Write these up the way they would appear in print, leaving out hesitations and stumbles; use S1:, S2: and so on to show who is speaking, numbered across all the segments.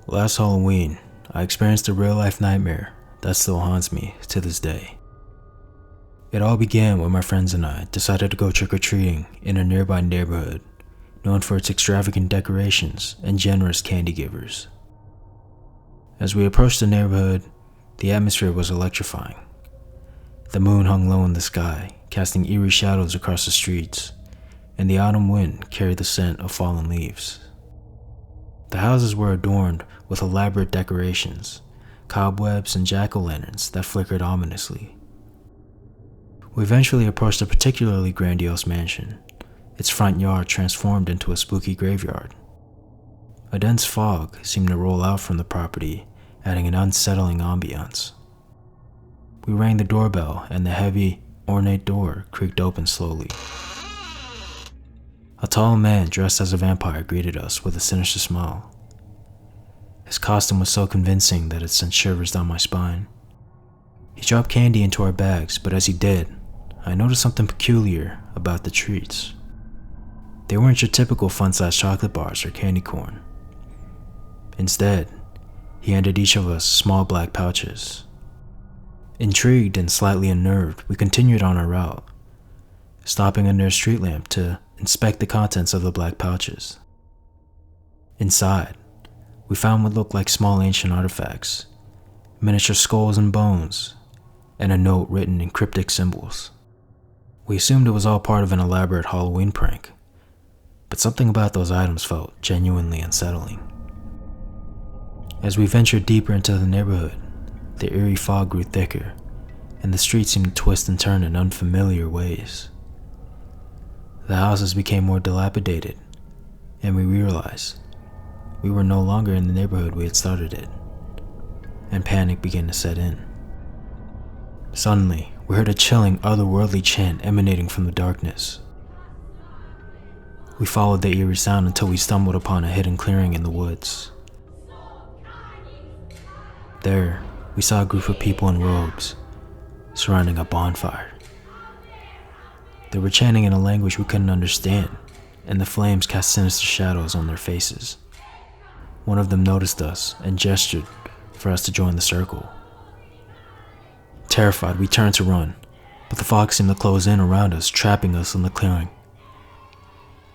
S1: Last Halloween, I experienced a real-life nightmare that still haunts me to this day. It all began when my friends and I decided to go trick-or-treating in a nearby neighborhood known for its extravagant decorations and generous candy givers. As we approached the neighborhood, the atmosphere was electrifying. The moon hung low in the sky, casting eerie shadows across the streets, and the autumn wind carried the scent of fallen leaves. The houses were adorned with elaborate decorations, cobwebs, and jack-o'-lanterns that flickered ominously. We eventually approached a particularly grandiose mansion, its front yard transformed into a spooky graveyard. A dense fog seemed to roll out from the property, adding an unsettling ambiance. We rang the doorbell, and the heavy, ornate door creaked open slowly. A tall man dressed as a vampire greeted us with a sinister smile. His costume was so convincing that it sent shivers down my spine. He dropped candy into our bags, but as he did, I noticed something peculiar about the treats. They weren't your typical fun-sized chocolate bars or candy corn. Instead, he handed each of us small black pouches. Intrigued and slightly unnerved, we continued on our route, stopping under a street lamp to inspect the contents of the black pouches. Inside, we found what looked like small ancient artifacts, miniature skulls and bones, and a note written in cryptic symbols. We assumed it was all part of an elaborate Halloween prank, but something about those items felt genuinely unsettling. As we ventured deeper into the neighborhood, the eerie fog grew thicker, and the streets seemed to twist and turn in unfamiliar ways. The houses became more dilapidated, and we realized we were no longer in the neighborhood we had started in, and panic began to set in. Suddenly, we heard a chilling, otherworldly chant emanating from the darkness. We followed the eerie sound until we stumbled upon a hidden clearing in the woods. There, we saw a group of people in robes surrounding a bonfire. They were chanting in a language we couldn't understand, and the flames cast sinister shadows on their faces. One of them noticed us and gestured for us to join the circle. Terrified, we turned to run, but the fog seemed to close in around us, trapping us in the clearing.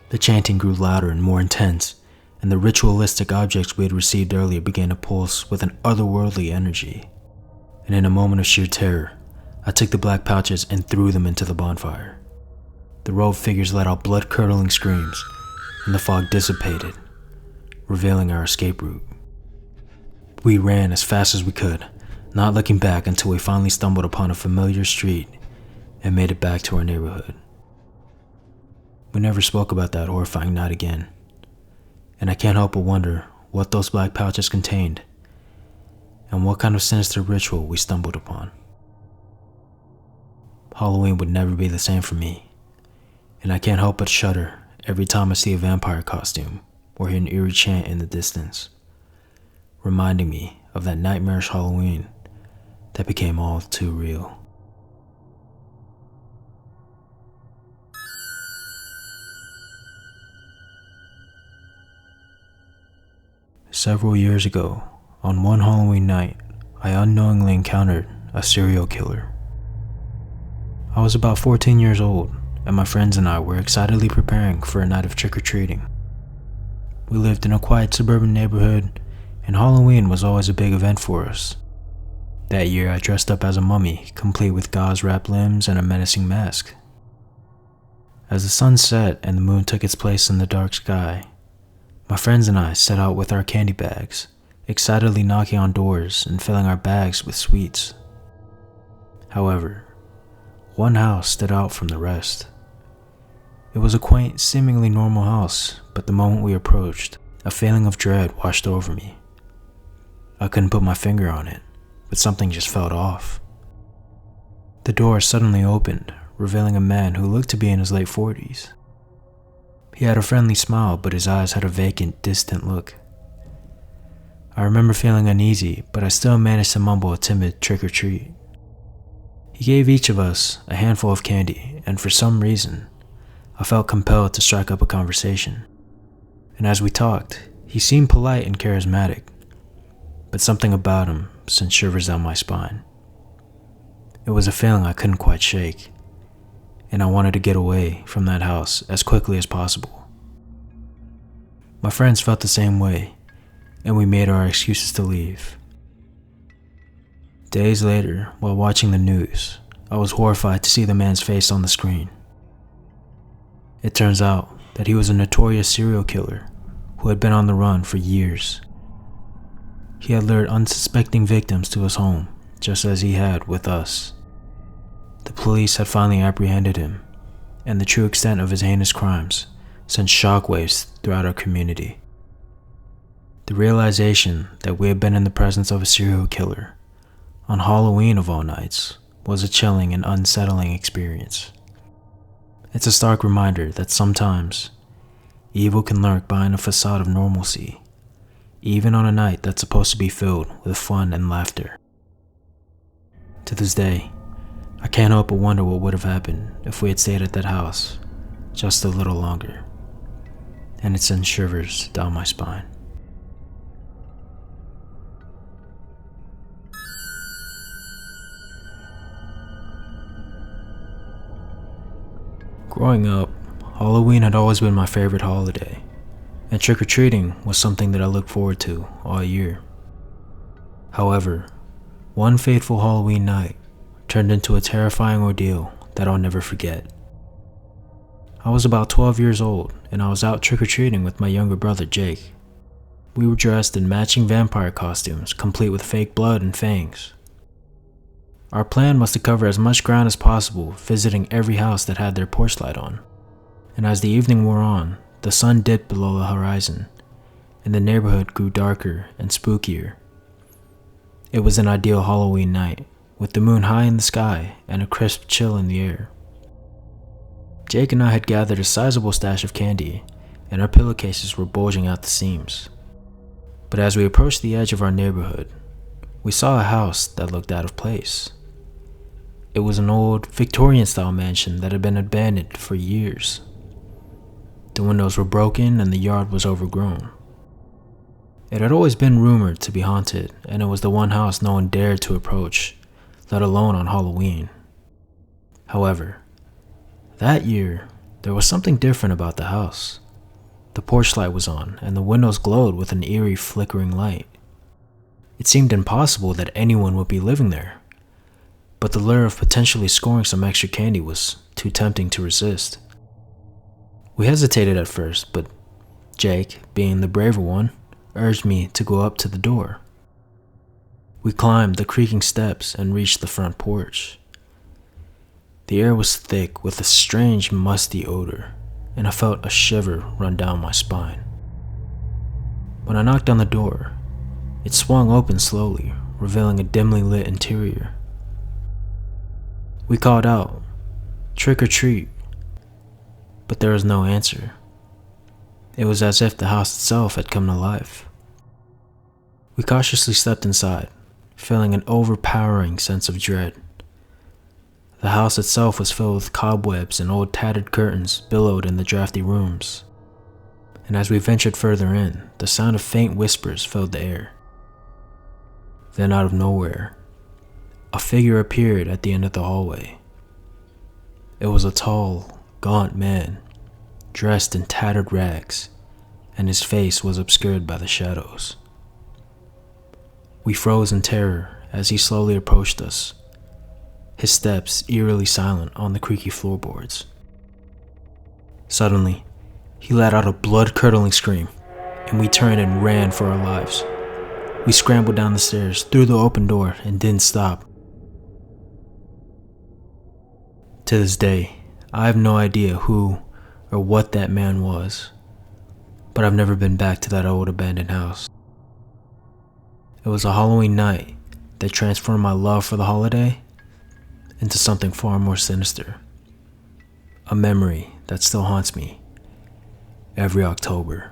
S1: The chanting grew louder and more intense, and the ritualistic objects we had received earlier began to pulse with an otherworldly energy. And in a moment of sheer terror, I took the black pouches and threw them into the bonfire. The robed figures let out blood-curdling screams, and the fog dissipated, revealing our escape route. We ran as fast as we could, not looking back until we finally stumbled upon a familiar street and made it back to our neighborhood. We never spoke about that horrifying night again, and I can't help but wonder what those black pouches contained and what kind of sinister ritual we stumbled upon. Halloween would never be the same for me, and I can't help but shudder every time I see a vampire costume or hear an eerie chant in the distance, reminding me of that nightmarish Halloween that became all too real. Several years ago, on one Halloween night, I unknowingly encountered a serial killer. I was about 14 years old, and my friends and I were excitedly preparing for a night of trick-or-treating. We lived in a quiet suburban neighborhood, and Halloween was always a big event for us. That year, I dressed up as a mummy, complete with gauze-wrapped limbs and a menacing mask. As the sun set and the moon took its place in the dark sky, my friends and I set out with our candy bags, excitedly knocking on doors and filling our bags with sweets. However, one house stood out from the rest. It was a quaint, seemingly normal house, but the moment we approached, a feeling of dread washed over me. I couldn't put my finger on it, but something just felt off. The door suddenly opened, revealing a man who looked to be in his late 40s. He had a friendly smile, but his eyes had a vacant, distant look. I remember feeling uneasy, but I still managed to mumble a timid trick or treat. He gave each of us a handful of candy, and for some reason, I felt compelled to strike up a conversation. And as we talked, he seemed polite and charismatic, but something about him sent shivers down my spine. It was a feeling I couldn't quite shake, and I wanted to get away from that house as quickly as possible. My friends felt the same way, and we made our excuses to leave. Days later, while watching the news, I was horrified to see the man's face on the screen. It turns out that he was a notorious serial killer who had been on the run for years. He had lured unsuspecting victims to his home, just as he had with us. The police had finally apprehended him, and the true extent of his heinous crimes sent shockwaves throughout our community. The realization that we had been in the presence of a serial killer, on Halloween of all nights, was a chilling and unsettling experience. It's a stark reminder that sometimes evil can lurk behind a facade of normalcy, even on a night that's supposed to be filled with fun and laughter. To this day, I can't help but wonder what would have happened if we had stayed at that house just a little longer, and it sends shivers down my spine. Growing up, Halloween had always been my favorite holiday, and trick-or-treating was something that I looked forward to all year. However, one fateful Halloween night turned into a terrifying ordeal that I'll never forget. I was about 12 years old, and I was out trick-or-treating with my younger brother Jake. We were dressed in matching vampire costumes, complete with fake blood and fangs. Our plan was to cover as much ground as possible, visiting every house that had their porch light on. And as the evening wore on, the sun dipped below the horizon, and the neighborhood grew darker and spookier. It was an ideal Halloween night, with the moon high in the sky and a crisp chill in the air. Jake and I had gathered a sizable stash of candy, and our pillowcases were bulging out the seams. But as we approached the edge of our neighborhood, we saw a house that looked out of place. It was an old Victorian-style mansion that had been abandoned for years. The windows were broken and the yard was overgrown. It had always been rumored to be haunted, and it was the one house no one dared to approach, let alone on Halloween. However, that year, there was something different about the house. The porch light was on, and the windows glowed with an eerie flickering light. It seemed impossible that anyone would be living there, but the lure of potentially scoring some extra candy was too tempting to resist. We hesitated at first, but Jake, being the braver one, urged me to go up to the door. We climbed the creaking steps and reached the front porch. The air was thick with a strange musty odor, and I felt a shiver run down my spine. When I knocked on the door, it swung open slowly, revealing a dimly lit interior. We called out, "Trick or treat," but there was no answer. It was as if the house itself had come to life. We cautiously stepped inside, feeling an overpowering sense of dread. The house itself was filled with cobwebs and old tattered curtains billowed in the drafty rooms. And as we ventured further in, the sound of faint whispers filled the air. Then out of nowhere, a figure appeared at the end of the hallway. It was a tall, gaunt man, dressed in tattered rags, and his face was obscured by the shadows. We froze in terror as he slowly approached us, his steps eerily silent on the creaky floorboards. Suddenly, he let out a blood-curdling scream, and we turned and ran for our lives. We scrambled down the stairs, through the open door, and didn't stop. To this day, I have no idea who or what that man was, but I've never been back to that old abandoned house. It was a Halloween night that transformed my love for the holiday into something far more sinister. A memory that still haunts me every October.